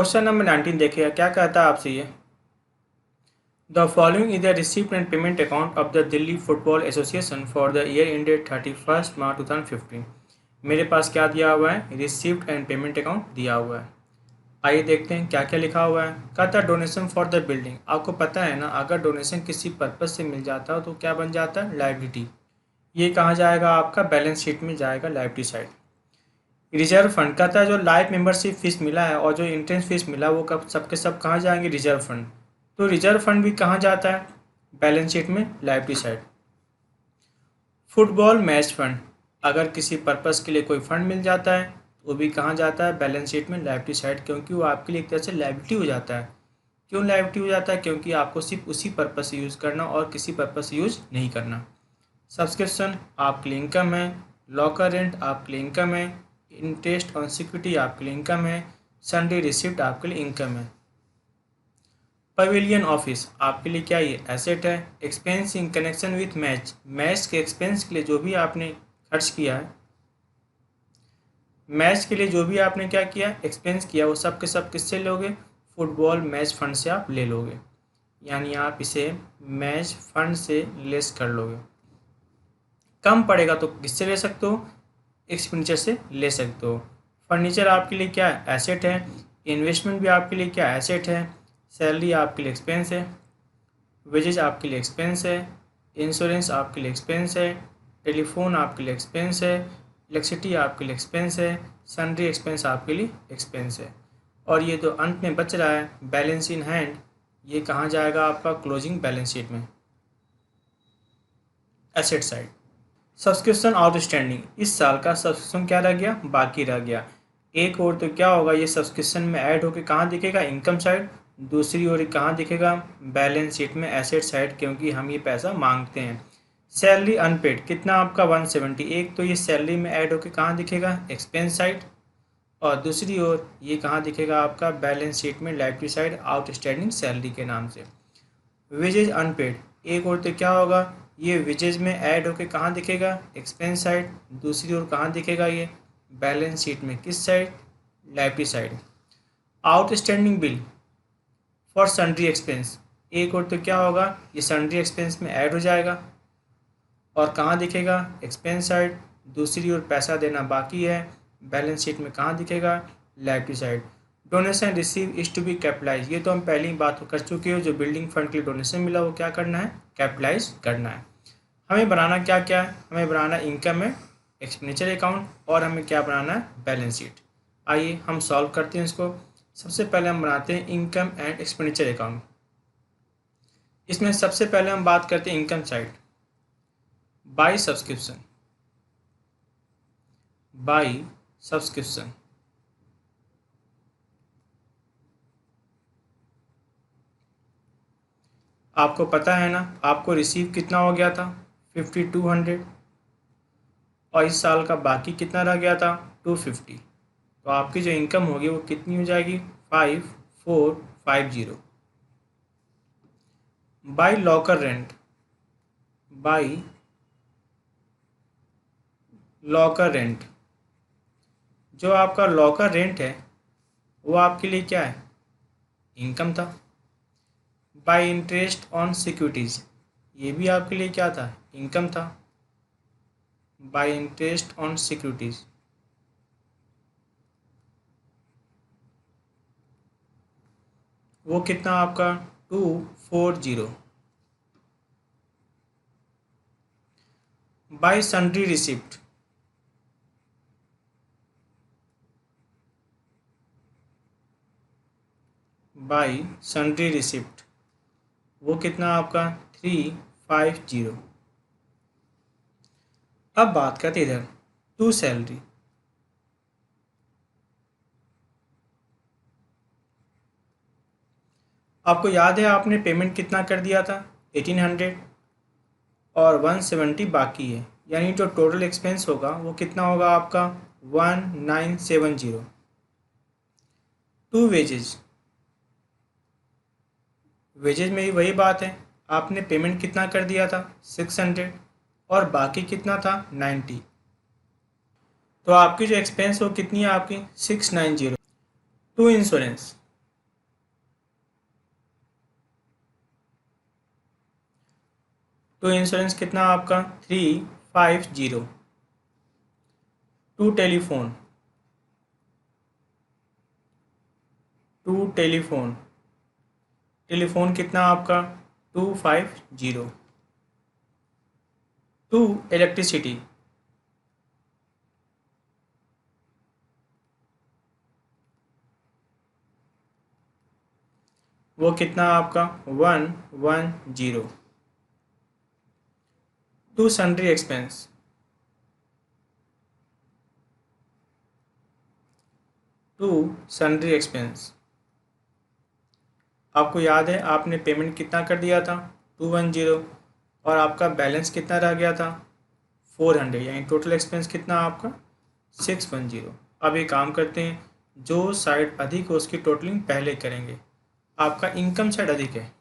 Question number 19 देखिएगा, क्या कहता है आपसे ये। The following is the receipt and payment account of the Delhi football association for the year ended 31 मार्च 2015। मेरे पास क्या दिया हुआ है, रिसीप्ट एंड पेमेंट अकाउंट दिया हुआ है। आइए देखते हैं क्या क्या लिखा हुआ है। कहता है डोनेशन फॉर द बिल्डिंग। आपको पता है ना, अगर डोनेशन किसी पर्पज से मिल जाता है तो क्या बन जाता है, लायबिलिटी। ये कहाँ जाएगा, आपका बैलेंस शीट में जाएगा, लायबिलिटी साइड। रिजर्व फंड कहता है जो लाइफ मेंबरशिप फीस मिला है और जो एंट्रेंस फीस मिला है वो कब सबके सब कहाँ जाएंगे, रिजर्व फंड। तो रिजर्व फंड भी कहाँ जाता है, बैलेंस शीट में, liability side. Football match fund, अगर किसी पर्पस के लिए कोई फंड मिल जाता है तो वो भी कहाँ जाता है, बैलेंस शीट में, लायबिलिटी साइड, क्योंकि वो आपके लिए एक तरह से लायबिलिटी हो जाता है। क्यों लायबिलिटी हो जाता है, क्योंकि आपको सिर्फ उसी पर्पस से यूज़ करना और किसी पर्पस से यूज़ नहीं करना। सब्सक्रिप्शन आपके लिए इनकम है, लॉकर रेंट आपके लिए इनकम है, इंटरेस्ट ऑन सिक्योरिटी आपके लिए इनकम है, सन्डे रिसिप्ट आपके लिए इनकम है। पवेलियन ऑफिस आपके लिए क्या, ये एसेट है। Expense in connection with match, match के एक्सपेंस के लिए जो भी आपने खर्च किया है, मैच के लिए जो भी आपने क्या किया, एक्सपेंस किया, वो सब के सब किससे लोगे, फुटबॉल मैच फंड से आप ले लोगे। यानी आप इसे मैच फंड से लेस कर लोगे। कम पड़ेगा तो किससे ले सकते हो, एक्सपेंडिचर से ले सकते हो। फर्नीचर आपके लिए क्या है, एसेट है। इन्वेस्टमेंट भी आपके लिए क्या, एसेट है। सैलरी आपके लिए एक्सपेंस है। वेजेज आपके लिए एक्सपेंस है। इंश्योरेंस आपके लिए एक्सपेंस है। टेलीफोन आपके लिए एक्सपेंस है। इलेक्ट्रिसिटी आपके लिए एक्सपेंस है। सन्ड्री एक्सपेंस आपके लिए एक्सपेंस है। और ये जो अंत में बच रहा है, बैलेंस इन हैंड, ये कहाँ जाएगा, आपका क्लोजिंग बैलेंस शीट में, एसेट साइड। सब्सक्रिप्शन आउटस्टैंडिंग, इस साल का सब्सक्रिप्शन क्या रह गया, बाकी रह गया। एक और तो क्या होगा, ये सब्सक्रिप्शन में ऐड होकर कहाँ दिखेगा, इनकम साइड। दूसरी ओर कहाँ दिखेगा, बैलेंस शीट में, एसेट साइड, क्योंकि हम ये पैसा मांगते हैं। सैलरी अनपेड कितना आपका 170, एक तो ये सैलरी में ऐड होकर कहाँ दिखेगा, एक्सपेंस साइड। और दूसरी ओर ये कहाँ दिखेगा, आपका बैलेंस शीट में, लायबिलिटी साइड, आउटस्टैंडिंग सैलरी के नाम से। वेजेज अनपेड, एक और तो क्या होगा, ये वेजेज में ऐड होके कहाँ दिखेगा, एक्सपेंस साइड। दूसरी ओर कहाँ दिखेगा, ये बैलेंस शीट में, किस side, liability side. Outstanding bill for sundry expense, एक और तो क्या होगा, ये सन्ड्री एक्सपेंस में ऐड हो जाएगा और कहाँ दिखेगा, एक्सपेंस साइड। दूसरी ओर पैसा देना बाकी है, बैलेंस शीट में कहाँ दिखेगा, liability side. Donation receive is to be capitalize, ये तो हम पहले ही बात कर चुके हो, जो बिल्डिंग फंड के लिए डोनेशन मिला वो क्या करना है, कैपिटलाइज करना है। हमें बनाना क्या क्या है, हमें बनाना इनकम है, एक्सपेंडिचर अकाउंट, और हमें क्या बनाना है, बैलेंस शीट। आइए हम सॉल्व करते हैं इसको। सबसे पहले हम बनाते हैं इनकम एंड एक्सपेंडिचर अकाउंट। इसमें सबसे पहले हम बात करते हैं income side. By subscription, by subscription, आपको पता है ना, आपको रिसीव कितना हो गया था, 5200, और इस साल का बाकी कितना रह गया था, 250। तो आपकी जो इनकम होगी वो कितनी हो जाएगी, 5450। By locker rent, by locker rent, जो आपका लॉकर रेंट है वो आपके लिए क्या है, इनकम था। बाई इंटरेस्ट ऑन सिक्योरिटीज़, ये भी आपके लिए क्या था, इनकम था। बाई इंटरेस्ट ऑन सिक्योरिटीज़, वो कितना आपका, 240। By sundry receipt, by sundry receipt, वो कितना आपका, 350। अब बात करते इधर टू सैलरी। आपको याद है आपने पेमेंट कितना कर दिया था, 1800, और 170 बाकी है, यानी जो टोटल एक्सपेंस होगा वो कितना होगा आपका, 1970। टू वेजेज, वेजेज में ही वही बात है, आपने पेमेंट कितना कर दिया था, 600, और बाकी कितना था, 90। तो आपकी जो एक्सपेंस हो कितनी है आपकी, 690। टू इंश्योरेंस, टू इंश्योरेंस कितना आपका 350। To telephone, to telephone, telephone कितना आपका 250। टू इलेक्ट्रिसिटी, वो कितना आपका 110। To sundry expense, to sundry expense, आपको याद है आपने पेमेंट कितना कर दिया था 210 और आपका बैलेंस कितना रह गया था 400, यानी टोटल एक्सपेंस कितना आपका 610। अब ये काम करते हैं, जो साइड अधिक है उसकी टोटलिंग पहले करेंगे। आपका इनकम साइड अधिक है,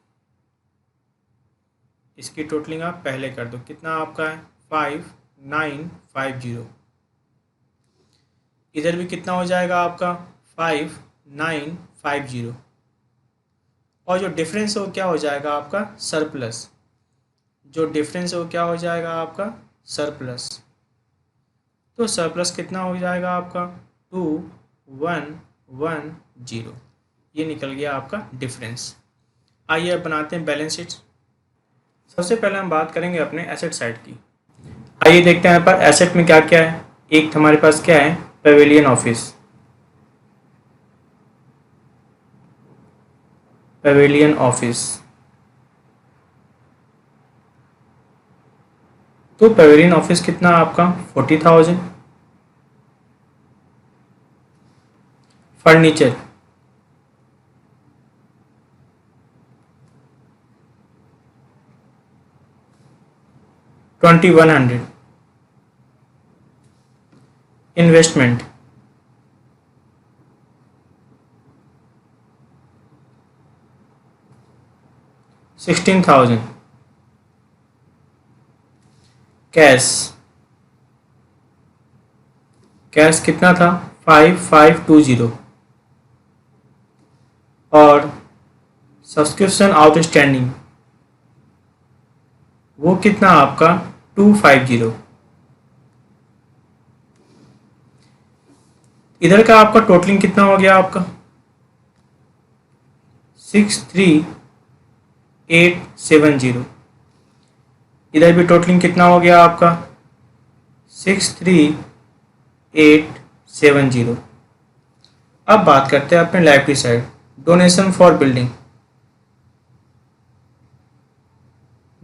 इसकी टोटलिंग आप पहले कर दो। कितना आपका है 5950। इधर भी कितना हो जाएगा आपका 5950 और जो डिफरेंस है वो क्या हो जाएगा आपका सरप्लस। जो डिफरेंस है वो क्या हो जाएगा आपका सरप्लस। तो सरप्लस कितना हो जाएगा आपका 2110। ये निकल गया आपका डिफरेंस। आइए अब बनाते हैं बैलेंस शीट। सबसे पहले हम बात करेंगे अपने एसेट साइड की। आइए देखते हैं हमारे पास एसेट में क्या क्या है। एक हमारे पास क्या है पेविलियन ऑफिस, पेविलियन ऑफिस। तो पेविलियन ऑफिस कितना आपका 40,000। फर्नीचर, $2100। इन्वेस्टमेंट, $16,000। कैश, कैश कितना था 5520। और सब्सक्रिप्शन आउटस्टैंडिंग वो कितना आपका 250। इधर का आपका टोटलिंग कितना हो गया आपका 63870। इधर भी टोटलिंग कितना हो गया आपका 63870। अब बात करते हैं अपने library side. Donation for building,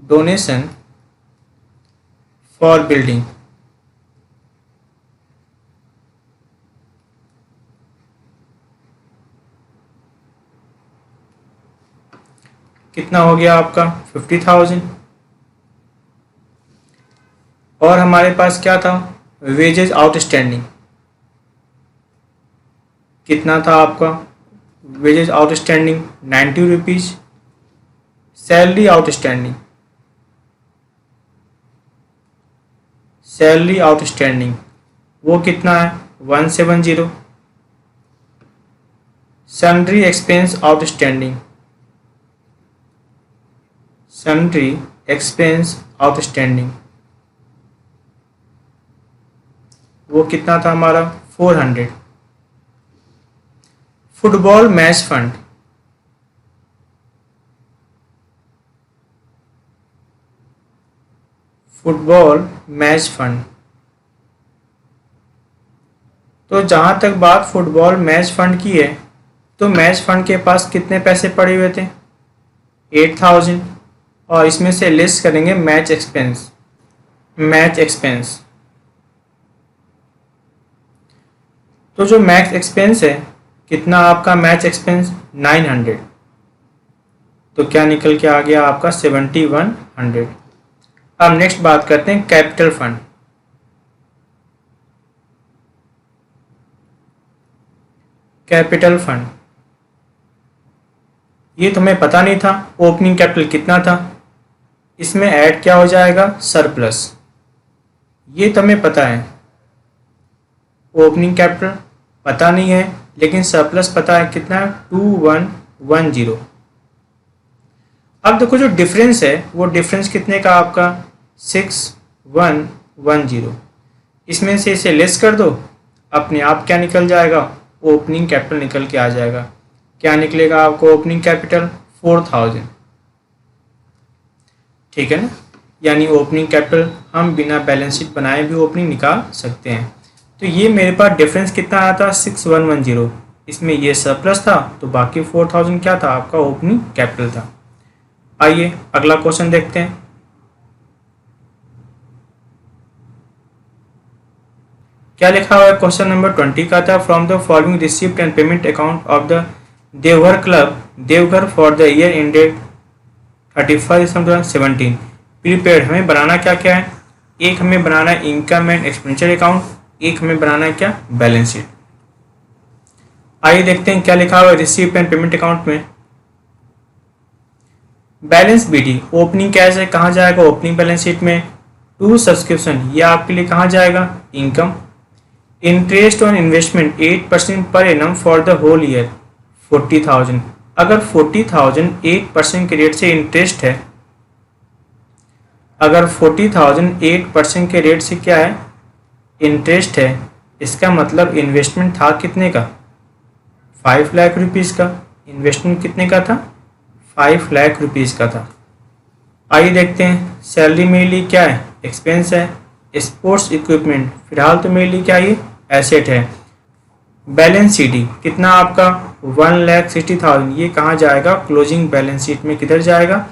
donation for building कितना हो गया आपका 50,000। और हमारे पास क्या था वेजेस आउटस्टैंडिंग कितना था आपका wages outstanding 90 rupees. Salary outstanding, salary outstanding वो कितना है 170। Sundry expense outstanding, sundry expense outstanding वो कितना था हमारा 400। Football match fund, football match fund. तो जहाँ तक बात फुटबॉल मैच फंड की है तो मैच फंड के पास कितने पैसे पड़े हुए थे 8000 और इसमें से लेस करेंगे मैच एक्सपेंस, मैच एक्सपेंस। तो जो मैच एक्सपेंस है कितना आपका मैच एक्सपेंस 900। तो क्या निकल के आ गया आपका 7100। अब नेक्स्ट बात करते हैं कैपिटल फंड। कैपिटल फंड ये तुम्हें पता नहीं था ओपनिंग कैपिटल कितना था, इसमें ऐड क्या हो जाएगा सरप्लस। ये तुम्हें पता है ओपनिंग कैपिटल पता नहीं है लेकिन सरप्लस पता है कितना 2110। अब देखो जो डिफरेंस है वो डिफरेंस कितने का आपका 6110, इसमें से इसे लेस कर दो, अपने आप क्या निकल जाएगा, ओपनिंग कैपिटल निकल के आ जाएगा। क्या निकलेगा आपको ओपनिंग कैपिटल 4000, ठीक है ना। यानी ओपनिंग कैपिटल हम बिना बैलेंस शीट बनाए भी ओपनिंग निकाल सकते हैं। तो ये मेरे पास डिफरेंस कितना आया था 6110, इसमें ये सरप्लस था तो बाकी 4000 क्या था आपका ओपनिंग कैपिटल था। आइए अगला क्वेश्चन देखते हैं। क्या लिखा हुआ है क्वेश्चन नंबर 20 का था, from the following receipt and payment account of the Deoghar club Deoghar for the year ended 31 December 2017 prepaid. हमें बनाना क्या क्या है, एक हमें बनाना है इनकम एंड एक्सपेंडिचर अकाउंट, एक हमें बनाना है क्या बैलेंस शीट। आइए देखते हैं क्या लिखा हुआ है रिसिप्ट एंड पेमेंट अकाउंट में। बैलेंस बीडी ओपनिंग कैश है, कहाँ जाएगा ओपनिंग बैलेंस शीट में। टू सब्सक्रिप्शन ये आपके लिए कहाँ जाएगा income. Interest on investment 8% per annum for the whole year 40,000। अगर 40,000 8% के रेट से इंटरेस्ट है, अगर 40,000 8% के रेट से क्या है इंटरेस्ट है, इसका मतलब इन्वेस्टमेंट था कितने का 5 लाख रुपीज़ का। इन्वेस्टमेंट कितने का था 5 लाख रुपीज़ का था। आइए देखते हैं सैलरी मेरे लिए क्या है एक्सपेंस है। स्पोर्ट्स इक्विपमेंट फिलहाल तो मेरे लिए क्या ये एसेट है। बैलेंस शीट कितना आपका 1,60,000, ये कहाँ जाएगा क्लोजिंग बैलेंस शीट में, किधर जाएगा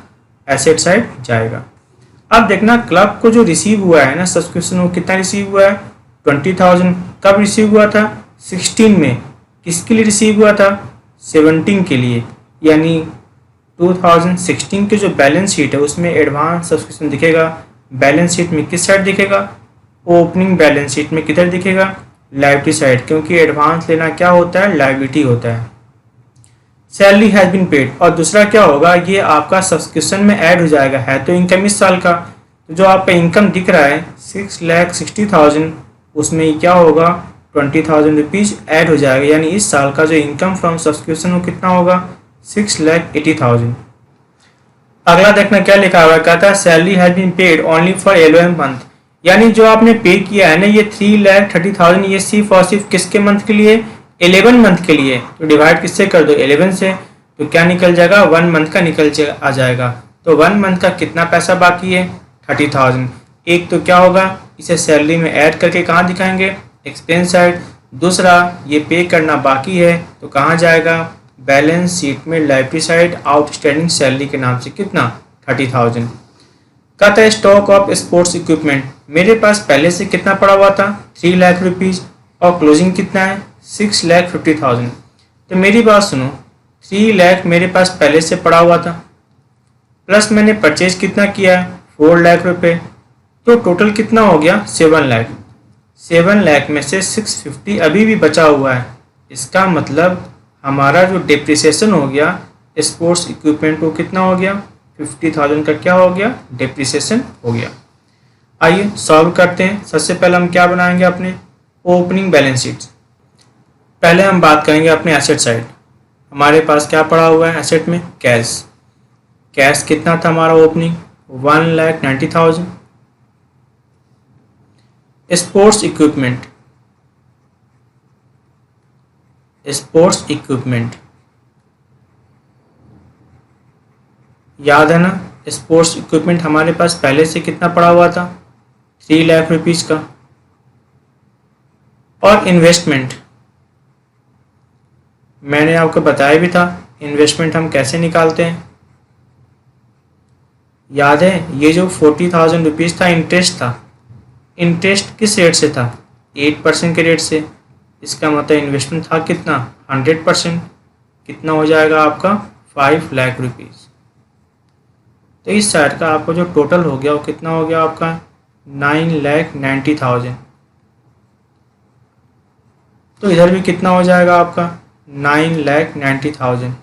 एसेट साइड जाएगा। अब देखना क्लब को जो रिसीव हुआ है ना सब्सक्रिप्शन, वो कितना रिसीव हुआ है 20,000। कब रिसीव हुआ था 16 में। किसके लिए रिसीव हुआ था 17 के लिए। यानी 2016 के जो बैलेंस शीट है उसमें एडवांस सब्सक्रिप्शन दिखेगा। बैलेंस शीट में किस साइड दिखेगा ओपनिंग बैलेंस शीट में किधर दिखेगा लायबिलिटी साइड, क्योंकि एडवांस लेना क्या होता है लायबिलिटी होता है। सैलरी हैज बीन पेड, और दूसरा क्या होगा ये आपका सब्सक्रिप्शन में ऐड हो जाएगा। है तो इनकम इस साल का, तो जो आपका इनकम दिख रहा है 6,60,000 उसमें क्या होगा 20,000 रुपीज़ ऐड हो जाएगा। यानी इस साल का जो इनकम फ्रॉम सब्सक्रिप्शन वो कितना होगा 6,80,000। अगला देखना क्या लिखा हुआ है, कहता है salary has been paid only for 11 month. यानी जो आपने पे किया है ना ये 3,30,000 ये सिर्फ और सिर्फ किसके मंथ के लिए 11 मंथ के लिए। तो डिवाइड किससे कर दो 11 से, तो क्या निकल जाएगा 1 मंथ का आ जाएगा। तो 1 मंथ का कितना पैसा बाकी है 30,000। एक तो क्या होगा इसे सैलरी में ऐड करके कहाँ दिखाएंगे एक्सपेंस साइड। दूसरा ये पे करना बाकी है तो कहाँ जाएगा बैलेंस शीट में लायबिलिटी साइड आउटस्टैंडिंग सैलरी के नाम से कितना 30,000। कहता है स्टॉक ऑफ स्पोर्ट्स इक्विपमेंट, मेरे पास पहले से कितना पड़ा हुआ था 3 लाख रुपीज़ और क्लोजिंग कितना है 6,50,000। तो मेरी बात सुनो 3 लाख मेरे पास पहले से पड़ा हुआ था प्लस मैंने परचेज कितना किया है 4 लाख रुपए, तो टोटल कितना हो गया 7 लाख। 7 लाख में से 650 अभी भी बचा हुआ है। इसका मतलब हमारा जो डिप्रिसिएशन हो गया स्पोर्ट्स इक्विपमेंट को कितना हो गया 50,000 का क्या हो गया डिप्रिसिएशन हो गया। आइए सॉल्व करते हैं। सबसे पहले हम क्या बनाएंगे अपने ओपनिंग बैलेंस शीट। पहले हम बात करेंगे अपने एसेट साइड। हमारे पास क्या पड़ा हुआ है एसेट में कैश। कैश कितना था हमारा ओपनिंग 1,90,000। स्पोर्ट्स इक्विपमेंट याद है ना स्पोर्ट्स इक्विपमेंट हमारे पास पहले से कितना पड़ा हुआ था 3 लाख रुपीज़ का। और इन्वेस्टमेंट मैंने आपको बताया भी था इन्वेस्टमेंट हम कैसे निकालते हैं, याद है ये जो 40,000 रुपीज़ था इंटरेस्ट था। इंटरेस्ट किस रेट से था 8% के रेट से। इसका मतलब इन्वेस्टमेंट था कितना 100%, कितना हो जाएगा आपका 5 लाख रुपीज़। तो इस साइड का आपको जो टोटल हो गया वो कितना हो गया आपका 9,90,000। तो इधर भी कितना हो जाएगा आपका 9,90,000।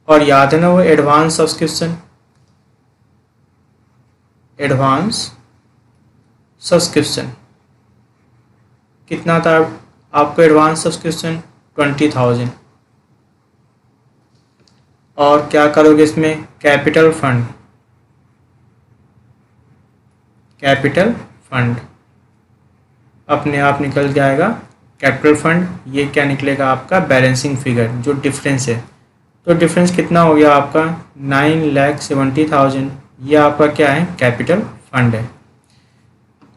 और याद है ना वो एडवांस सब्सक्रिप्शन कितना था आपको एडवांस सब्सक्रिप्शन 20,000। और क्या करोगे इसमें, कैपिटल फंड, कैपिटल फंड अपने आप निकल जाएगा कैपिटल फंड। ये क्या निकलेगा आपका, बैलेंसिंग फिगर, जो डिफरेंस है। तो डिफरेंस कितना हो गया आपका, 9,70,000। ये आपका क्या है, कैपिटल फंड है।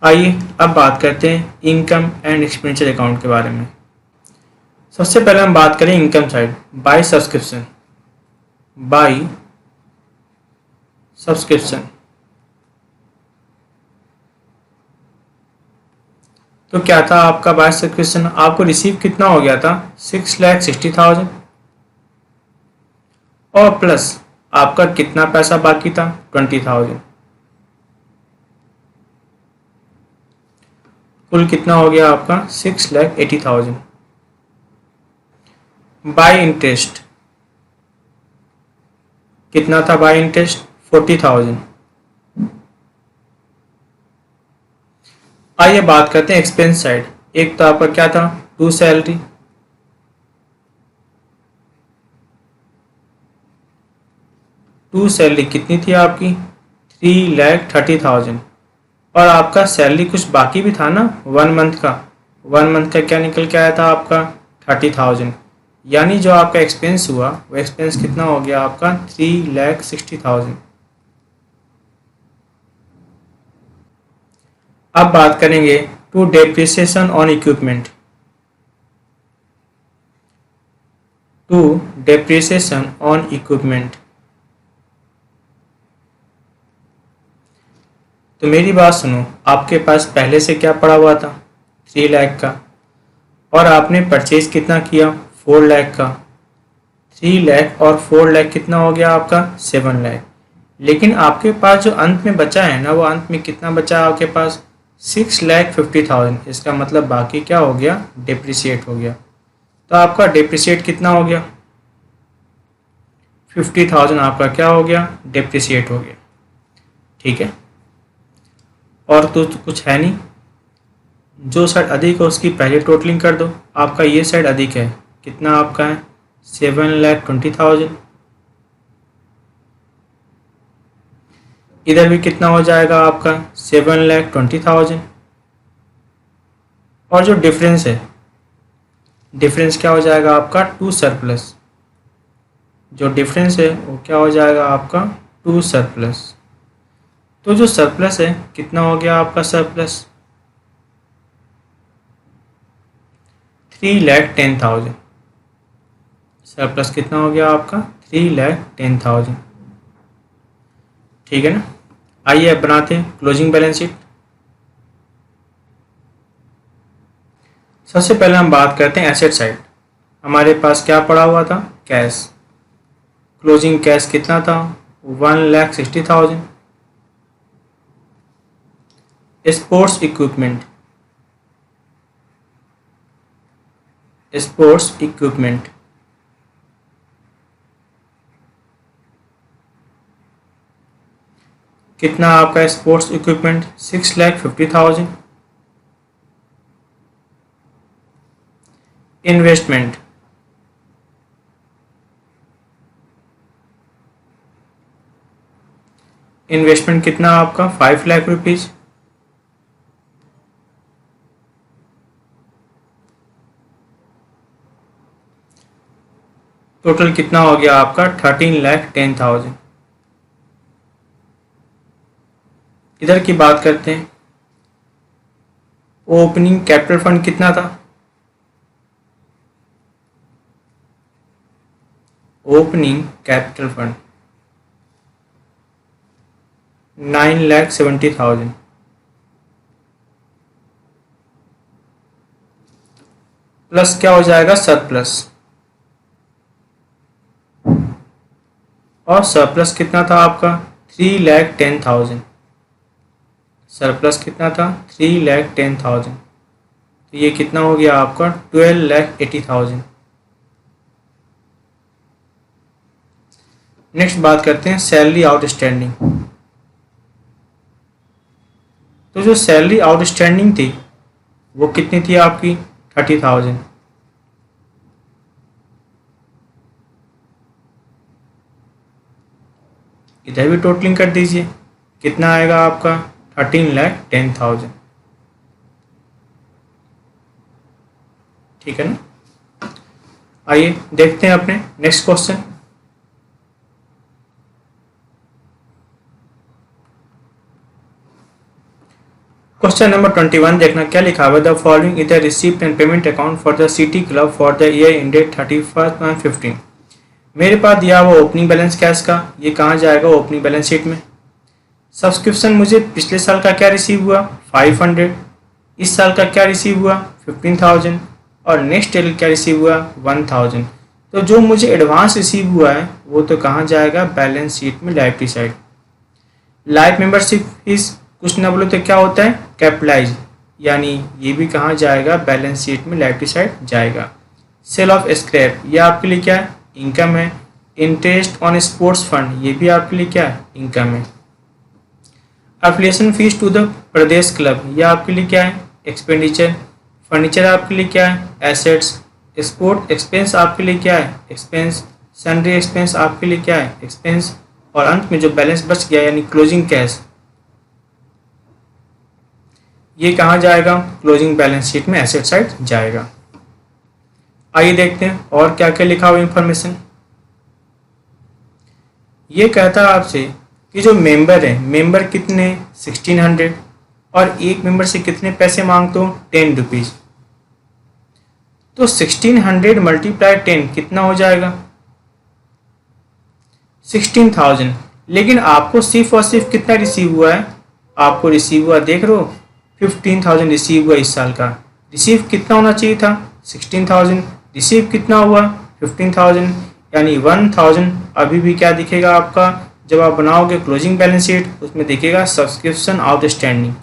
आइए अब बात करते हैं इनकम एंड एक्सपेंडिचर अकाउंट के बारे में। सबसे पहले हम बात करें income side, by subscription, by subscription. तो क्या था आपका बाय सब्सक्रिप्शन, आपको रिसीव कितना हो गया था, 6,60,000, और प्लस आपका कितना पैसा बाकी था, 20,000। कुल कितना हो गया आपका, 6,80,000। बाय इंटरेस्ट कितना था, बाय इंटरेस्ट 40,000। आइए बात करते हैं एक्सपेंस साइड। एक तो आपका क्या था, टू सैलरी, टू सैलरी कितनी थी आपकी, 3,30,000। और आपका सैलरी कुछ बाकी भी था ना, 1 मंथ का, 1 मंथ का क्या निकल के आया था आपका, 30,000। यानी जो आपका एक्सपेंस हुआ वो एक्सपेंस कितना हो गया आपका, 3,60,000। अब बात करेंगे to depreciation on equipment, to depreciation on equipment. तो मेरी बात सुनो, आपके पास पहले से क्या पड़ा हुआ था, 3 लाख का, और आपने परचेज कितना किया, 4 लाख का। 3 लाख और 4 लाख कितना हो गया आपका, 7 लाख। लेकिन आपके पास जो अंत में बचा है ना, वो अंत में कितना बचा है आपके पास, 6,50,000। इसका मतलब बाकी क्या हो गया, डिप्रिसिएट हो गया। तो आपका डिप्रिसिएट कितना हो गया, 50,000 आपका क्या हो गया, डिप्रिसिएट हो गया। ठीक है, और तो कुछ है नहीं। जो साइड अधिक है उसकी पहले टोटलिंग कर दो। आपका ये साइड अधिक है, कितना आपका है, 7,20,000। इधर भी कितना हो जाएगा आपका, 7,20,000। और जो डिफरेंस है, डिफरेंस क्या हो जाएगा आपका, टू सरप्लस। जो डिफरेंस है वो क्या हो जाएगा आपका, टू सरप्लस। तो जो सरप्लस है कितना हो गया आपका, सरप्लस 3,10,000। सरप्लस कितना हो गया आपका, 3,10,000। ठीक है ना। आइए अब बनाते हैं क्लोजिंग बैलेंस शीट। सबसे पहले हम बात करते हैं एसेट साइड। हमारे पास क्या पड़ा हुआ था, कैश। क्लोजिंग कैश कितना था, 1,60,000। स्पोर्ट्स इक्विपमेंट, स्पोर्ट्स इक्विपमेंट कितना आपका, स्पोर्ट्स इक्विपमेंट 6,50,000। इन्वेस्टमेंट, इन्वेस्टमेंट कितना आपका, 5,00,000 रुपीज। टोटल कितना हो गया आपका, 13,10,000। इधर की बात करते हैं, ओपनिंग कैपिटल फंड कितना था, ओपनिंग कैपिटल फंड 9,70,000। प्लस क्या हो जाएगा, सरप्लस। और सरप्लस कितना था आपका, 3,10,000। सरप्लस कितना था, 3,10,000। तो ये कितना हो गया आपका, 12,80,000। नेक्स्ट बात करते हैं सैलरी आउटस्टैंडिंग। तो जो सैलरी आउटस्टैंडिंग थी वो कितनी थी आपकी, 30,000। इधर भी टोटलिंग कर दीजिए, कितना आएगा आपका 13,10,000। ठीक है ना। आइए देखते हैं अपने नेक्स्ट क्वेश्चन। क्वेश्चन नंबर 21 देखना क्या लिखा हुआ, the following is the receipt and payment account for the city club for the year ended 31/15। मेरे पास दिया हुआ ओपनिंग बैलेंस कैश का, ये कहाँ जाएगा ओपनिंग बैलेंस शीट में। सब्सक्रिप्शन मुझे पिछले साल का क्या रिसीव हुआ 500, इस साल का क्या रिसीव हुआ 15,000 और नेक्स्ट ईयर क्या रिसीव हुआ 1,000। तो जो मुझे एडवांस रिसीव हुआ है वो तो कहाँ जाएगा बैलेंस शीट में liability side. Life membership fees कुछ ना बोलो तो क्या होता है कैपिटलाइज, यानी ये भी कहाँ जाएगा बैलेंस शीट में लाइबिलिटी साइड जाएगा। सेल ऑफ स्क्रैप ये आपके लिए क्या है इनकम है। इंटरेस्ट ऑन स्पोर्ट्स फंड ये भी आपके लिए क्या है इनकम है। Affiliation fees to the Pradesh club ये आपके लिए क्या है एक्सपेंडिचर। फर्नीचर आपके लिए क्या है एसेट्स। स्पोर्ट एक्सपेंस आपके लिए क्या है एक्सपेंस। सैलरी एक्सपेंस आपके लिए क्या है एक्सपेंस। और अंत में जो बैलेंस बच गया यानी क्लोजिंग कैश, ये कहाँ जाएगा क्लोजिंग बैलेंस शीट में एसेट साइड जाएगा। आइए देखते हैं और क्या क्या लिखा हुआ इंफॉर्मेशन। ये कहता है आपसे कि जो मेंबर है, मेंबर कितने 1600 और एक मेंबर से कितने पैसे मांगते हो 10 रुपीज। तो 1600 मल्टीप्लाई 10 कितना हो जाएगा 16,000। लेकिन आपको सिर्फ और सिर्फ कितना रिसीव हुआ है, आपको रिसीव हुआ देख रहे हो 15,000 रिसीव हुआ इस साल का। रिसीव कितना होना चाहिए था 16,000, रिसीव कितना हुआ 15,000, यानी 1,000 अभी भी क्या दिखेगा आपका जब आप बनाओगे क्लोजिंग बैलेंस शीट उसमें दिखेगा सब्सक्रिप्शन आउटस्टैंडिंग।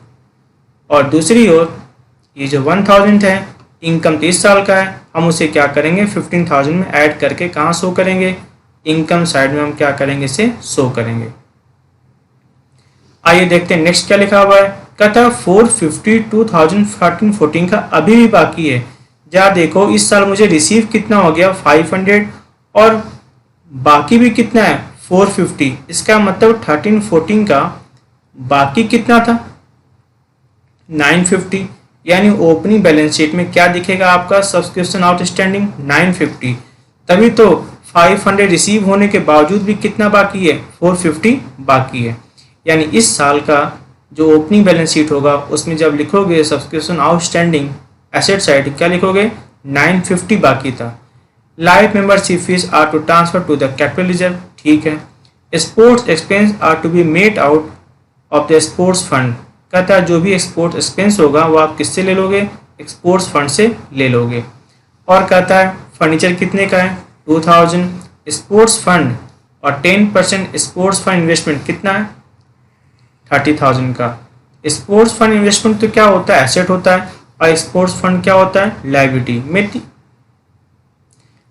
और दूसरी ओर ये जो 1,000 है इनकम 30 साल का है, हम उसे क्या करेंगे 15,000 में ऐड करके कहाँ शो करेंगे इनकम साइड में हम क्या करेंगे इसे शो करेंगे। आइए देखते हैं नेक्स्ट क्या लिखा हुआ है। कहता है 452,013-14 का अभी भी बाकी है। जरा देखो इस साल मुझे रिसीव कितना हो गया 500 और बाकी भी कितना है 450। इसका मतलब 13-14 का बाकी कितना था 950, यानी ओपनिंग बैलेंस शीट में क्या दिखेगा आपका सब्सक्रिप्शन आउटस्टैंडिंग 950। तभी तो 500 रिसीव होने के बावजूद भी कितना बाकी है 450 बाकी है। यानी इस साल का जो ओपनिंग बैलेंस शीट होगा उसमें जब लिखोगे सब्सक्रिप्शन आउटस्टैंडिंग एसेट साइड क्या लिखोगे 950 बाकी था। Life membership fees are to transfer to the capital reserve, ठीक है। Sports expense are to be made out of the sports fund, कहता है जो भी एक्सपोर्ट एक्सपेंस होगा वो आप किससे ले लोगे एक्सपोर्ट्स फंड से ले लोगे। और कहता है फर्नीचर कितने का है 2,000, स्पोर्ट्स फंड और 10% स्पोर्ट्स फंड इन्वेस्टमेंट कितना है 30,000 का। स्पोर्ट्स फंड इन्वेस्टमेंट तो क्या होता है एसेट होता है और स्पोर्ट्स फंड क्या होता है लायबिलिटी।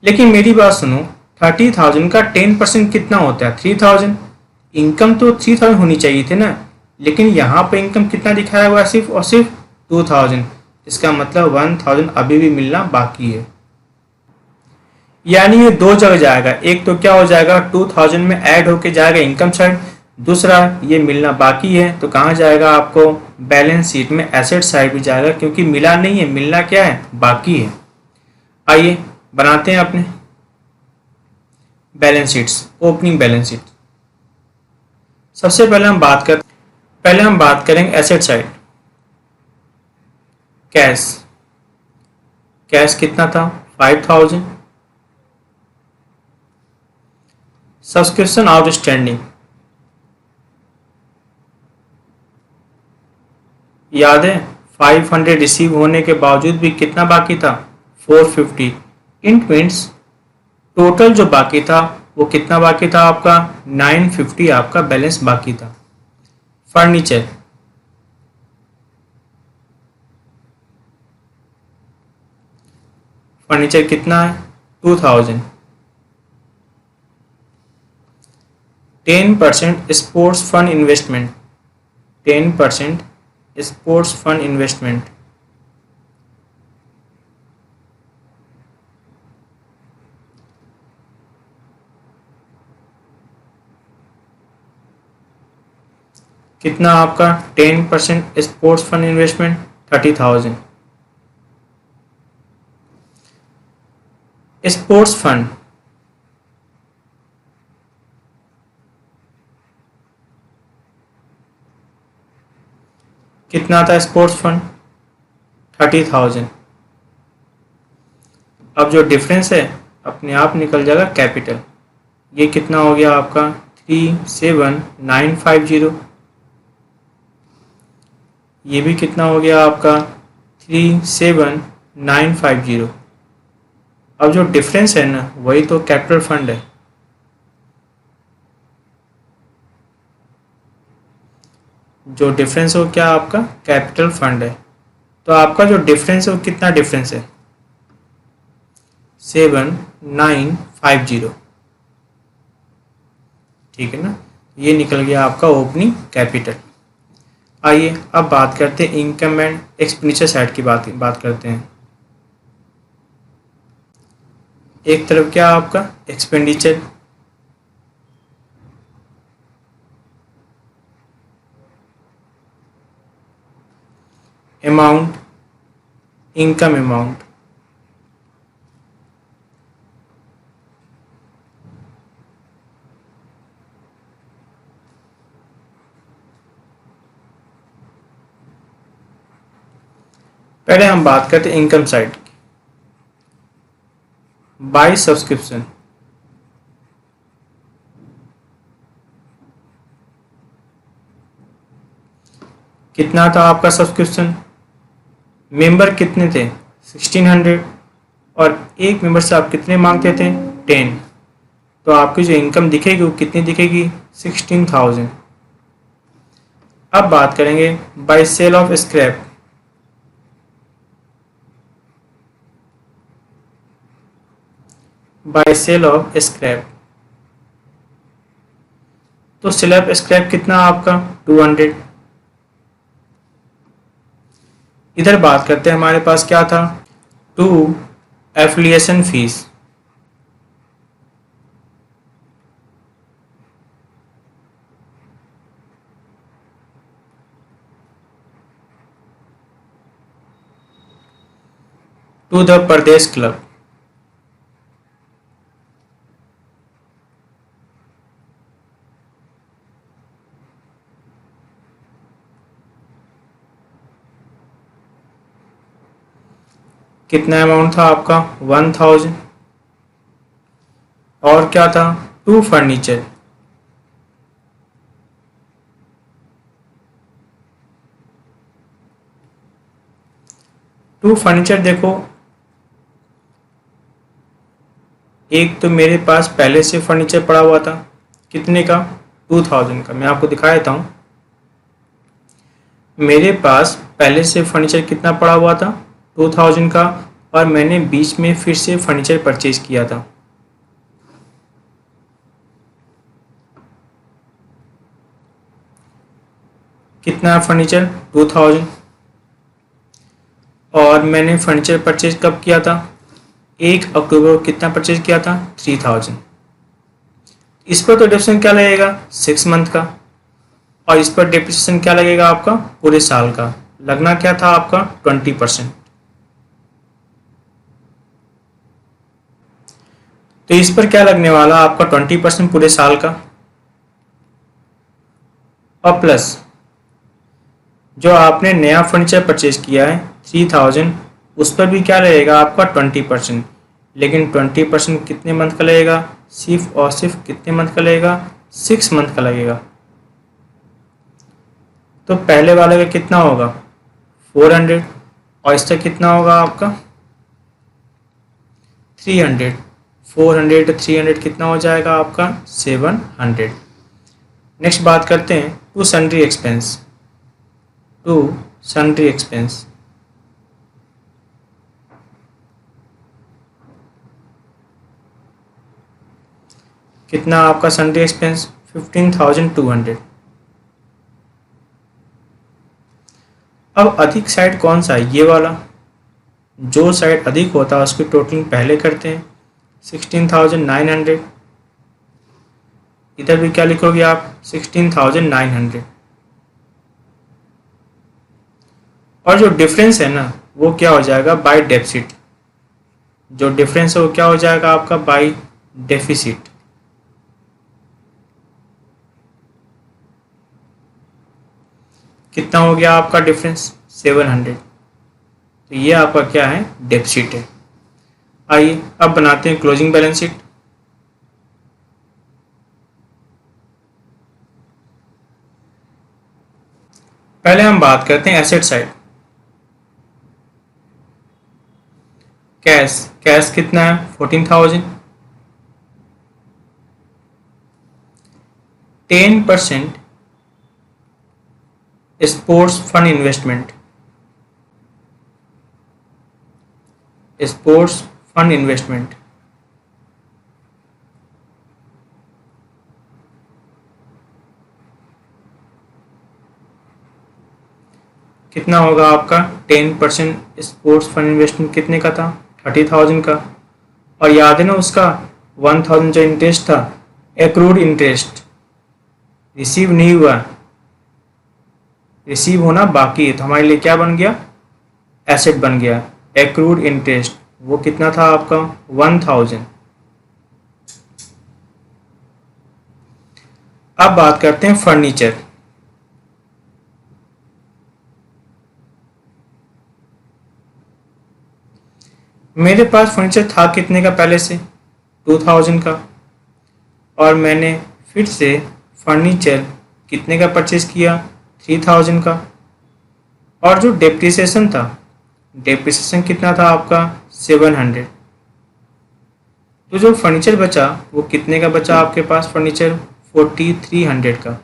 लेकिन मेरी बात सुनो 30,000 का 10% कितना होता है 3,000। इनकम तो 3,000 होनी चाहिए थी ना, लेकिन यहाँ पे इनकम कितना दिखाया हुआ है सिर्फ और सिर्फ 2,000। इसका मतलब 1,000 अभी भी मिलना बाकी है। यानी ये दो जगह जाएगा, एक तो क्या हो जाएगा 2,000 में ऐड होके जाएगा इनकम साइड, दूसरा ये मिलना बाकी है तो कहाँ जाएगा आपको बैलेंस शीट में एसेट साइड भी जाएगा, क्योंकि मिला नहीं है मिलना क्या है बाकी है। आइए बनाते हैं अपने balance sheets opening balance sheet. सबसे पहले हम बात करेंगे एसेट साइड। कैश, कैश कितना था 5,000। सब्सक्रिप्शन आउटस्टैंडिंग, याद है 500 रिसीव होने के बावजूद भी कितना बाकी था 450। इन मीन्स टोटल जो बाकी था वो कितना बाकी था आपका 950 आपका बैलेंस बाकी था। फर्नीचर, फर्नीचर कितना है 2,000। 10% sports fund investment, 10% sports fund investment, कितना आपका 10% sports fund investment 30,000। Sports fund कितना था स्पोर्ट्स फंड 30,000। अब जो डिफरेंस है अपने आप निकल जाएगा कैपिटल। ये कितना हो गया आपका 37950। ये भी कितना हो गया आपका 37950। अब जो डिफरेंस है ना वही तो कैपिटल फंड है। जो डिफरेंस हो क्या आपका कैपिटल फंड है। तो आपका जो डिफरेंस है वो कितना डिफरेंस है 7950। ठीक है ना। ये निकल गया आपका ओपनिंग कैपिटल। आइए अब बात करते हैं इनकम एंड एक्सपेंडिचर साइड की बात करते हैं। एक तरफ क्या आपका एक्सपेंडिचर, अमाउंट, इनकम अमाउंट, पहले हम बात करते हैं इनकम साइड की। बाय सब्सक्रिप्शन कितना था आपका सब्सक्रिप्शन, मेंबर कितने थे 1600 और एक मेंबर से आप कितने मांगते थे 10। तो आपकी जो इनकम दिखेगी वो कितनी दिखेगी 16,000। अब बात करेंगे by sale of scrap. By sale of scrap तो सेल ऑफ स्क्रैप कितना आपका 200। इधर बात करते हैं हमारे पास क्या था 2 affiliation fees. To the Pradesh club. कितना अमाउंट था आपका 1000। और क्या था 2 फर्नीचर। टू फर्नीचर देखो, एक तो मेरे पास पहले से फर्नीचर पड़ा हुआ था कितने का 2000 का। मैं आपको दिखा देता हूँ। मेरे पास पहले से फर्नीचर कितना पड़ा हुआ था 2000 का और मैंने बीच में फिर से फर्नीचर परचेज किया था। कितना फर्नीचर 2000 और मैंने फर्नीचर परचेज कब किया था 1 अक्टूबर को। कितना परचेज किया था 3000। इस पर तो डिप्रेशन क्या लगेगा 6 मंथ का और इस पर डिप्रेशन क्या लगेगा आपका पूरे साल का। लगना क्या था आपका 20%। तो इस पर क्या लगने वाला आपका 20% पूरे साल का और प्लस जो आपने नया फर्नीचर परचेज किया है 3000 उस पर भी क्या लगेगा आपका 20%। लेकिन 20% कितने मंथ का लगेगा सिर्फ और सिर्फ कितने मंथ का लगेगा 6 मंथ का लगेगा। तो पहले वाले का कितना होगा 400 और इसका कितना होगा आपका 300। 400 to 300 कितना हो जाएगा आपका 700। नेक्स्ट बात करते हैं to sundry expense. To sundry expense कितना आपका सन्ड्री एक्सपेंस 15,200। अब अधिक साइड कौन सा है ये वाला। जो साइड अधिक होता है उसकी टोटलिंग पहले करते हैं 16,900। इधर भी क्या लिखोगे आप 16,900। और जो डिफरेंस है ना वो क्या हो जाएगा, बाय डेफिसिट। जो डिफरेंस है वो क्या हो जाएगा आपका, बाय डेफिसिट। कितना हो गया आपका डिफरेंस, 700। तो ये आपका क्या है, डेफिसिट है। आइए अब बनाते हैं क्लोजिंग बैलेंस शीट। पहले हम बात करते हैं एसेट साइड। कैश, कैश कितना है, 14,000। 10% sports fund investment, sports fund investment कितना होगा आपका, 10% स्पोर्ट्स फंड इन्वेस्टमेंट कितने का था, 30,000 का। और याद है ना उसका 1,000 जो इंटरेस्ट था, एक्रूड इंटरेस्ट, रिसीव नहीं हुआ, रिसीव होना बाकी है, तो हमारे लिए क्या बन गया, एसेट बन गया। एक्रूड इंटरेस्ट वो कितना था आपका, 1,000। अब बात करते हैं फर्नीचर। मेरे पास फर्नीचर था कितने का पहले से, 2,000 का। और मैंने फिर से फर्नीचर कितने का परचेज किया, 3,000 का। और जो डेप्रिसिएशन था, डेप्रिसिएशन कितना था आपका, 700। तो जो फर्नीचर बचा वो कितने का बचा आपके पास फर्नीचर, 4,300 का।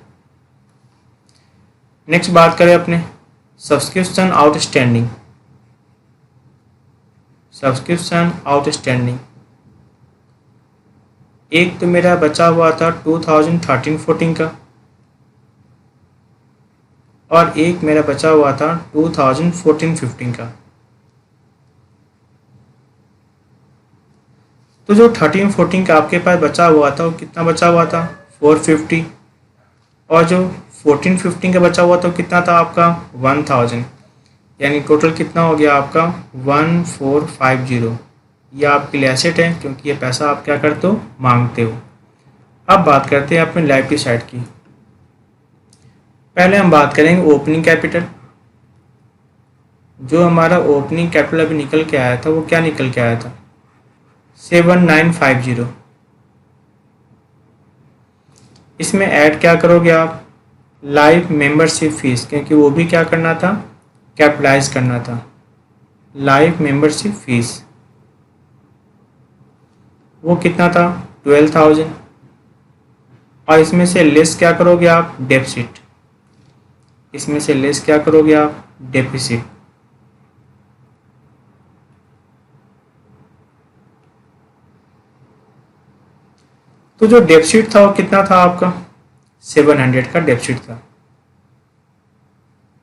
नेक्स्ट बात करें अपने सब्सक्रिप्शन आउटस्टैंडिंग। सब्सक्रिप्शन आउटस्टैंडिंग एक तो मेरा बचा हुआ था 2013-14 का, और एक मेरा बचा हुआ था 2014-15 का। तो जो 13-14 का आपके पास बचा हुआ था वो कितना बचा हुआ था, 450। और जो 14-15 का बचा हुआ था वो कितना था आपका, 1,000। यानी टोटल कितना हो गया आपका, 1450। ये आपके लिए एसेट है क्योंकि ये पैसा आप क्या करते हो, मांगते हो। अब बात करते हैं अपने लायबिलिटी साइड की। पहले हम बात करेंगे ओपनिंग कैपिटल। जो हमारा ओपनिंग कैपिटल अभी निकल के आया था वो क्या निकल के आया था, 7,950। इसमें ऐड क्या करोगे आप, लाइव मेंबरशिप फीस, क्योंकि वो भी क्या करना था, कैपिटलाइज करना था। लाइव मेंबरशिप फीस वो कितना था, 12,000। और इसमें से लेस क्या करोगे आप, डेफिसिट। इसमें से लेस क्या करोगे आप, डेफिसिट। तो जो डेफिसिट था वो कितना था आपका, 700 का डेफिसिट था।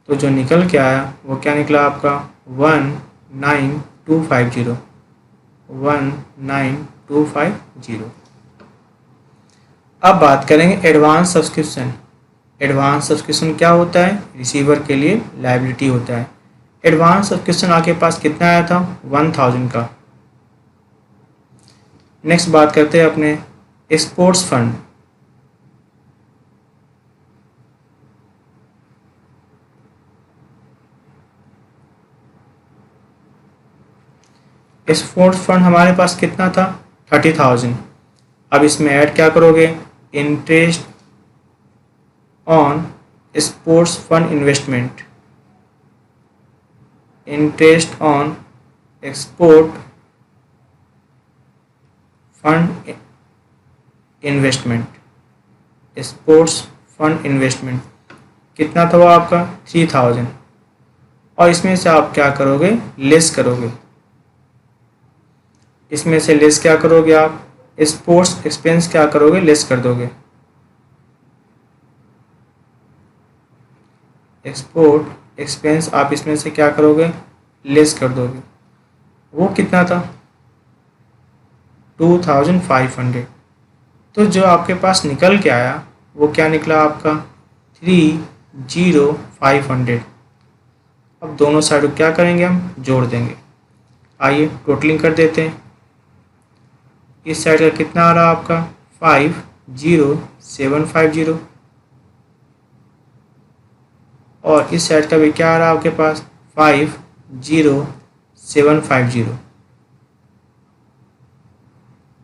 तो जो निकल के आया वो क्या निकला आपका, 19,250। 19,250। अब बात करेंगे एडवांस सब्सक्रिप्शन। एडवांस सब्सक्रिप्शन क्या होता है, रिसीवर के लिए लायबिलिटी होता है। एडवांस सब्सक्रिप्शन आपके पास कितना आया था, 1,000 का। नेक्स्ट बात करते हैं अपने स्पोर्ट्स फंड। स्पोर्ट्स फंड हमारे पास कितना था, 30,000। अब इसमें ऐड क्या करोगे, interest on sports fund investment. Interest on export fund investment, sports fund investment कितना था वो आपका, 3,000। और इसमें से आप क्या करोगे, लेस करोगे। इसमें से लेस क्या करोगे आप, स्पोर्ट्स एक्सपेंस क्या करोगे, लेस कर दोगे। एक्सपोर्ट एक्सपेंस आप इसमें से क्या करोगे, लेस कर दोगे। वो कितना था, 2,500। तो जो आपके पास निकल के आया वो क्या निकला आपका, 3,0500। अब दोनों साइड को क्या करेंगे, हम जोड़ देंगे। आइए टोटलिंग कर देते हैं। इस साइड का कितना आ रहा है आपका 50750, और इस साइड का भी क्या आ रहा है आपके पास 50750।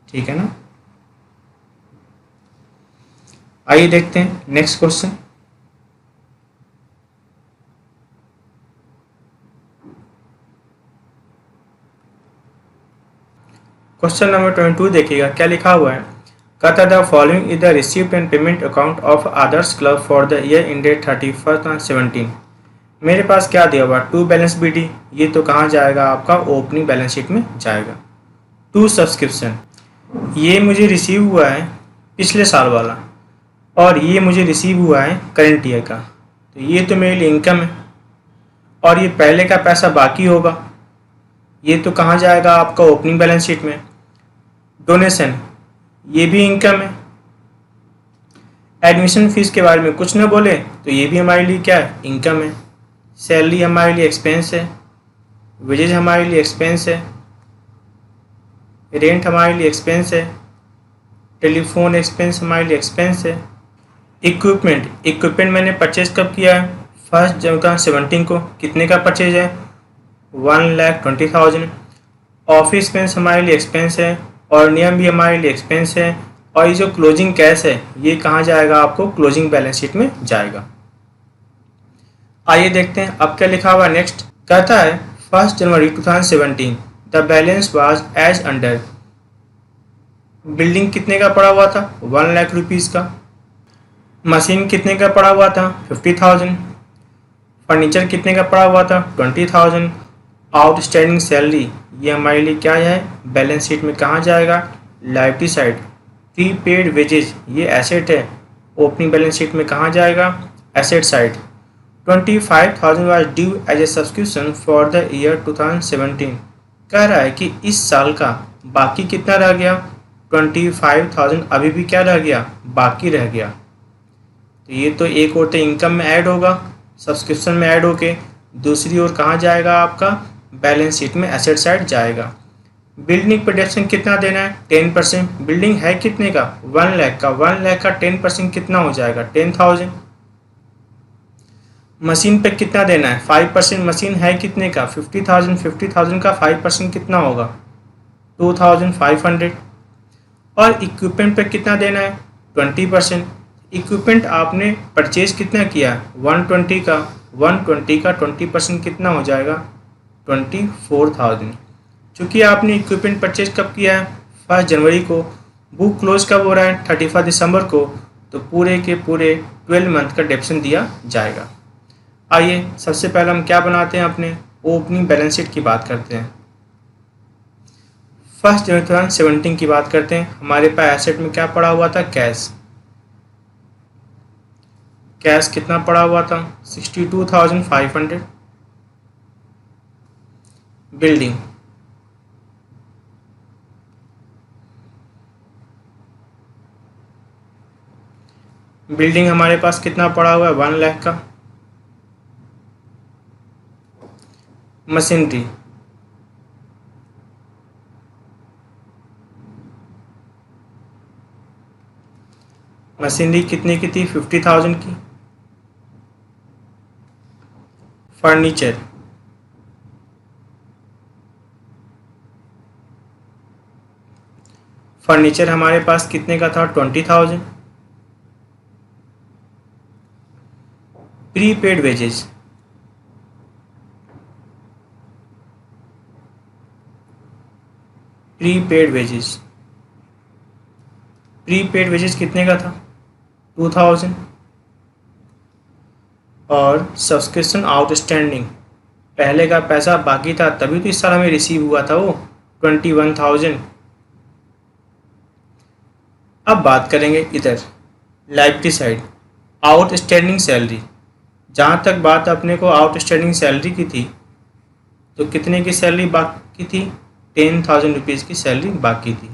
ठीक है ना। आइए देखते हैं नेक्स्ट क्वेश्चन। क्वेश्चन नंबर 22 देखिएगा क्या लिखा हुआ है। कहता the following is the received and payment account of Adarsh club for the year ended 31/17। मेरे पास क्या दिया हुआ टू बैलेंस बीडी, ये तो कहाँ जाएगा आपका ओपनिंग बैलेंस शीट में जाएगा। टू सब्सक्रिप्शन, ये मुझे रिसीव हुआ है पिछले साल वाला, और ये मुझे रिसीव हुआ है करंट ईयर का, तो ये तो मेरे लिए इनकम है। और ये पहले का पैसा बाकी होगा, ये तो कहाँ जाएगा आपका ओपनिंग बैलेंस शीट में। डोनेशन, ये भी इनकम है। एडमिशन फीस के बारे में कुछ न बोले तो ये भी हमारे लिए क्या है, इनकम है। सैलरी हमारे लिए एक्सपेंस है, वेजेज हमारे लिए एक्सपेंस है, रेंट हमारे लिए एक्सपेंस है, टेलीफोन एक्सपेंस हमारे लिए एक्सपेंस है। इक्विपमेंट मैंने परचेज कब किया है 1/17 को, कितने का परचेज है 1,20,000। ऑफिस एक्सपेंस हमारे लिए एक्सपेंस है, और नियम भी हमारे लिए एक्सपेंस है। और ये जो क्लोजिंग कैश है ये कहाँ जाएगा आपको क्लोजिंग बैलेंस शीट में जाएगा। आइए देखते हैं अब क्या लिखा हुआ नेक्स्ट। कहता है 1 January 2017 the balance was as under. Building कितने का पड़ा हुआ था 1 लाख रुपीज़ का। मशीन कितने का पड़ा हुआ था 50,000। फर्नीचर कितने का पड़ा हुआ था 20,000। आउटस्टैंडिंग सैलरी, ये हमारे लिए क्या है बैलेंस शीट में कहाँ जाएगा लायबिलिटी साइड। प्रीपेड वेजेज, ये एसेट है, ओपनिंग बैलेंस शीट में कहाँ जाएगा asset side. 25,000 was due as a subscription for the year 2017। कह रहा है कि इस साल का बाकी कितना रह गया 25,000 अभी भी क्या रह गया बाकी रह गया। तो ये तो एक और तो इनकम में ऐड होगा, सब्सक्रिप्शन में ऐड होके दूसरी ओर कहाँ जाएगा आपका बैलेंस शीट में एसेट साइड जाएगा। बिल्डिंग प्रोडक्शन कितना देना है 10%। बिल्डिंग है कितने का 1 लाख का, 1 लाख का 10% कितना हो जाएगा 10,000। मशीन पे कितना देना है 5%। मशीन है कितने का 50,000, 50,000 का 5% कितना होगा 2,500। और इक्विपमेंट पे कितना देना है 20%। इक्विपमेंट आपने परचेज कितना किया 120 का, 120 का 20% कितना हो जाएगा 24,000। चूँकि आपने इक्विपमेंट परचेज कब किया है 1 जनवरी को, बुक क्लोज कब हो रहा है 31 दिसंबर को, तो पूरे के पूरे 12 मंथ का डेप्शन दिया जाएगा। आइए सबसे पहले हम क्या बनाते हैं अपने ओपनिंग बैलेंस शीट की बात करते हैं। 1 जनवरी 2017 की बात करते हैं। हमारे पास एसेट में क्या पड़ा हुआ था कैश। कैश कितना पड़ा हुआ था 62,500। बिल्डिंग, बिल्डिंग हमारे पास कितना पड़ा हुआ है 1 लाख का। मशीनरी, मशीनरी कितने की थी 50,000 की। फर्नीचर, फर्नीचर हमारे पास कितने का था 20,000। Prepaid wages, prepaid wages, prepaid wages कितने का था 2,000। और सब्सक्रिप्शन आउटस्टैंडिंग, पहले का पैसा बाकी था तभी तो इस साल हमें रिसीव हुआ था वो 21,000। अब बात करेंगे इधर लायबिलिटी साइड आउटस्टैंडिंग सैलरी। जहाँ तक बात अपने को आउटस्टैंडिंग सैलरी की थी तो कितने की सैलरी बाकी थी 10,000 रुपीज़ की सैलरी बाकी थी।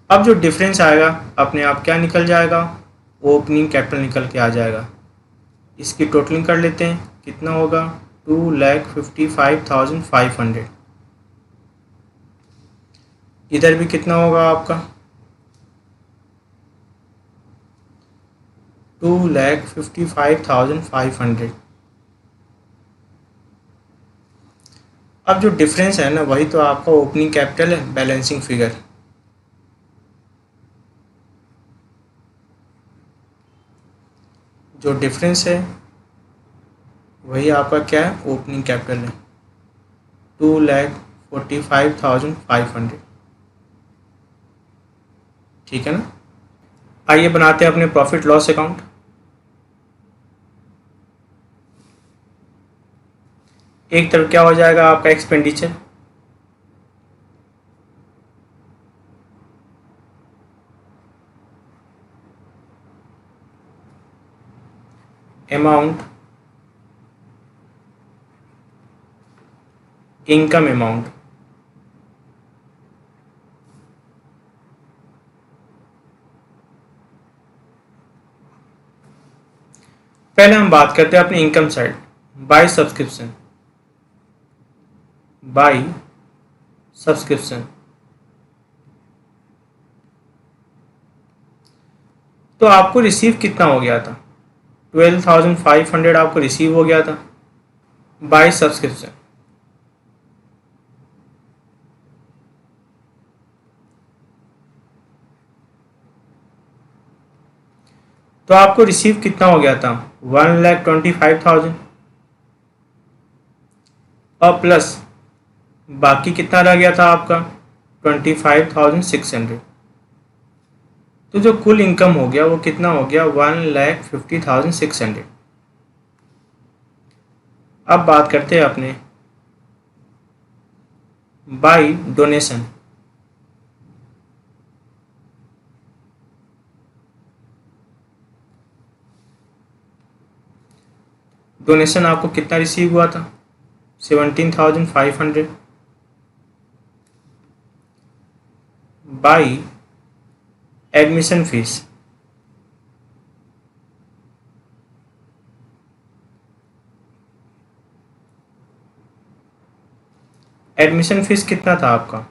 अब जो डिफरेंस आएगा अपने आप क्या निकल जाएगा ओपनिंग कैपिटल निकल के आ जाएगा। इसकी टोटलिंग कर लेते हैं कितना होगा 2,55,500। इधर भी कितना होगा आपका 2,55,500। अब जो डिफरेंस है ना वही तो आपका ओपनिंग कैपिटल है, बैलेंसिंग फिगर। जो डिफरेंस है वही आपका क्या है, ओपनिंग कैपिटल है 2,45,500। ठीक है ना। आइए बनाते हैं अपने प्रॉफिट लॉस अकाउंट। एक तरफ क्या हो जाएगा आपका एक्सपेंडिचर, अमाउंट, इनकम अमाउंट। पहले हम बात करते हैं अपनी income side, by subscription. By subscription तो आपको रिसीव कितना हो गया था, 12,500 आपको रिसीव हो गया था बाय सब्सक्रिप्शन। तो आपको रिसीव कितना हो गया था 1,25,000 और प्लस बाकी कितना रह गया था आपका 25,600। तो जो कुल इनकम हो गया वो कितना हो गया 1,50,600। अब बात करते हैं अपने बाय डोनेशन। डोनेशन आपको कितना रिसीव हुआ था 17,500 by admission fees. Admission fees कितना था आपका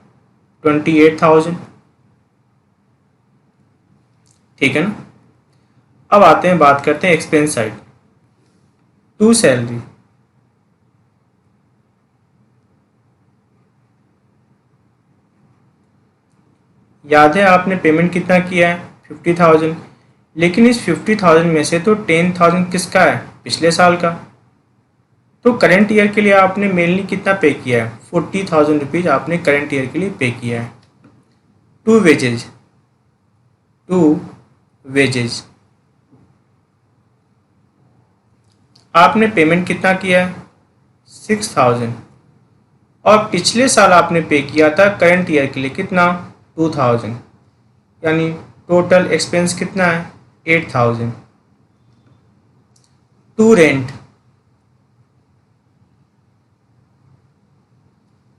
28,000। ठीक है ना। अब आते हैं बात करते हैं एक्सपेंस साइड, टू सैलरी। याद है आपने पेमेंट कितना किया है 50,000, लेकिन इस 50,000 में से तो 10,000 किसका है, पिछले साल का। तो करंट ईयर के लिए आपने मेनली कितना पे किया है 40,000 रुपीज़ आपने करंट ईयर के लिए पे किया है। टू वेजेज, टू वेजेज आपने पेमेंट कितना किया है 6,000 और पिछले साल आपने पे किया था करंट ईयर के लिए कितना 2,000, यानी टोटल एक्सपेंस कितना है 8,000। टू रेंट,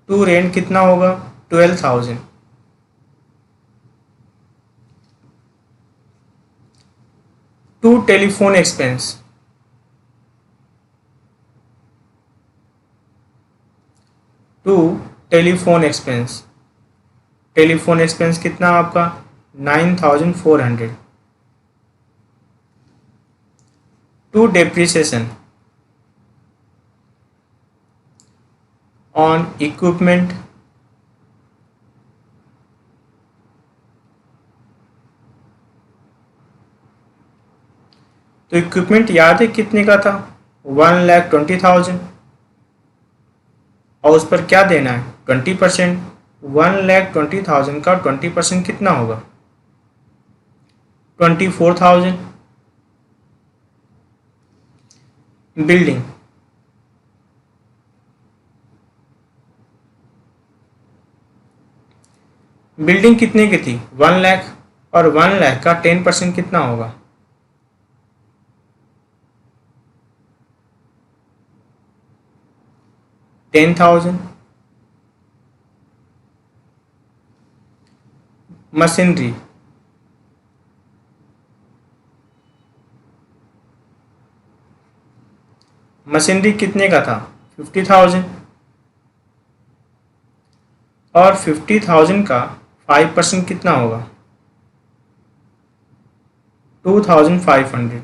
टू रेंट कितना होगा 12,000। To telephone expense, to telephone expense, telephone expense कितना आपका 9,400। टू डेप्रिसिएशन ऑन इक्विपमेंट, तो इक्विपमेंट याद है कितने का था 1,20,000 और उस पर क्या देना है 20%। 1,20,000 का 20% कितना होगा 24,000। बिल्डिंग, बिल्डिंग कितने की थी 1,00,000 और 1,00,000 का 10% कितना होगा 10,000। मशीनरी, मशीनरी कितने का था 50,000 और 50,000 का 5% कितना होगा 2,500।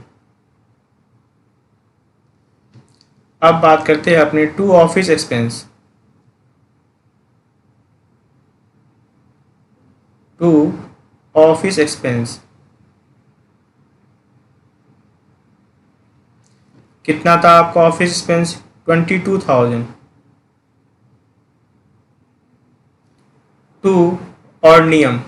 अब बात करते हैं अपने to office expense. To office expense कितना था आपका ऑफिस एक्सपेंस 22,000। टू और नियम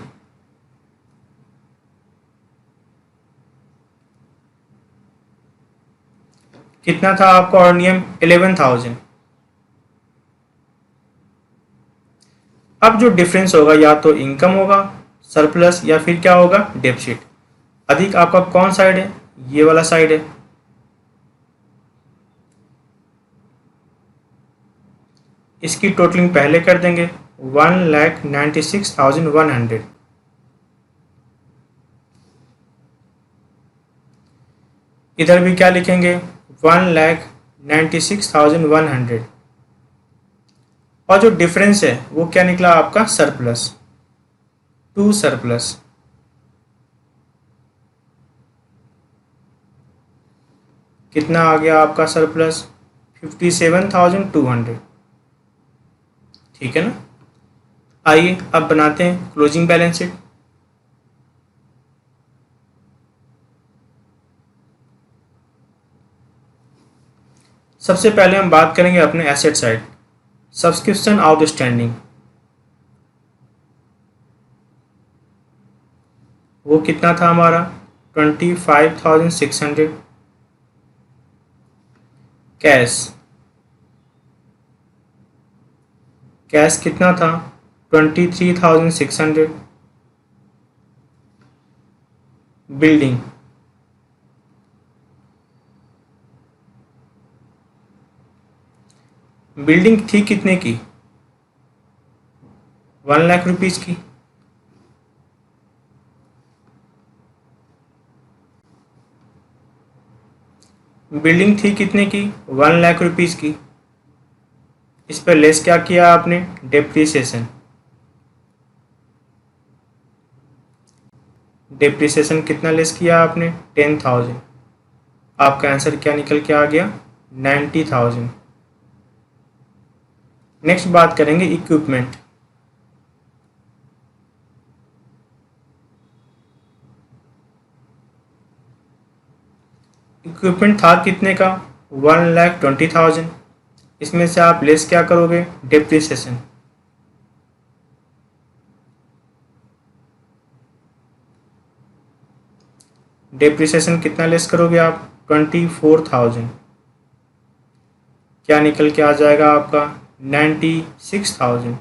कितना था आपका और नियम 11,000। अब जो डिफरेंस होगा या तो इनकम होगा सरप्लस या फिर क्या होगा डेफिसिट। अधिक आपका कौन साइड है ये वाला साइड है। इसकी टोटलिंग पहले कर देंगे 1,96,100। इधर भी क्या लिखेंगे 1,96,100 और जो डिफरेंस है वो क्या निकला आपका सरप्लस टू सरप्लस। कितना आ गया आपका सरप्लस 57,200। ठीक है ना। आइए अब बनाते हैं क्लोजिंग बैलेंस शीट। सबसे पहले हम बात करेंगे अपने एसेट साइड सब्सक्रिप्शन आउटस्टैंडिंग। वो कितना था हमारा 25,600। कैश कैश कितना था 23,600। बिल्डिंग बिल्डिंग थी कितने की 1,00,000 रुपीज की। बिल्डिंग थी कितने की 1,00,000 रुपीज की। इस पर लेस क्या किया आपने डेप्रिसिएशन। डेप्रिसिएशन कितना लेस किया आपने 10,000। आपका आंसर क्या निकल के आ गया 90,000। नेक्स्ट बात करेंगे इक्विपमेंट। इक्विपमेंट था कितने का 1,20,000। इसमें से आप लेस क्या करोगे डेप्रिसिएशन। डेप्रिसिएशन कितना लेस करोगे आप 24,000। क्या निकल के आ जाएगा आपका 96,000।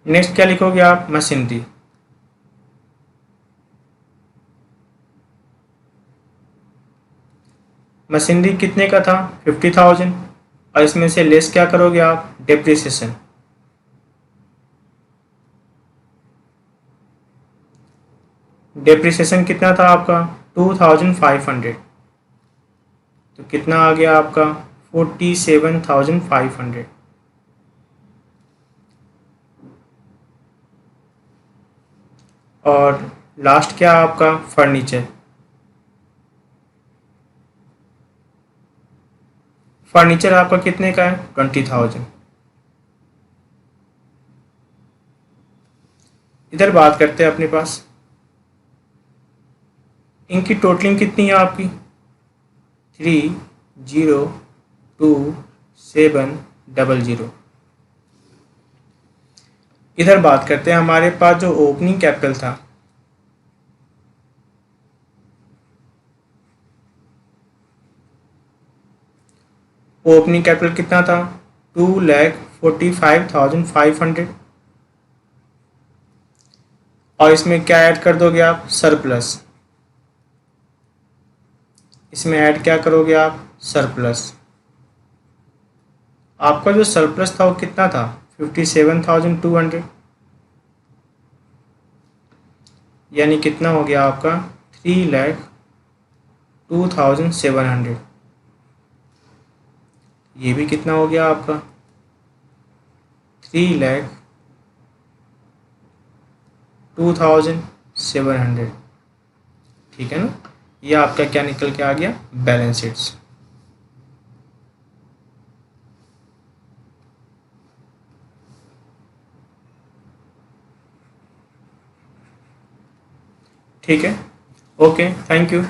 नेक्स्ट क्या लिखोगे आप मशीनरी। मशीनरी कितने का था 50,000 और इसमें से लेस क्या करोगे आप डेप्रिसिएशन। डेप्रिसिएशन कितना था आपका 2,500 तो कितना आ गया आपका 47,500। और लास्ट क्या आपका फर्नीचर। फर्नीचर आपका कितने का है 20,000। इधर बात करते हैं अपने पास इनकी टोटलिंग कितनी है आपकी 3,0,2,7,00। इधर बात करते हैं हमारे पास जो ओपनिंग कैपिटल था ओपनिंग कैपिटल कितना था 2,45,500 और इसमें क्या ऐड कर दोगे आप सरप्लस। इसमें ऐड क्या करोगे आप सरप्लस। आपका जो सरप्लस था वो कितना था 57,200 यानी कितना हो गया आपका 3,02,700। ये भी कितना हो गया आपका 3,02,700। ठीक है ना, ये आपका क्या निकल के आ गया बैलेंस शीट्स। ठीक है, ओके, थैंक यू।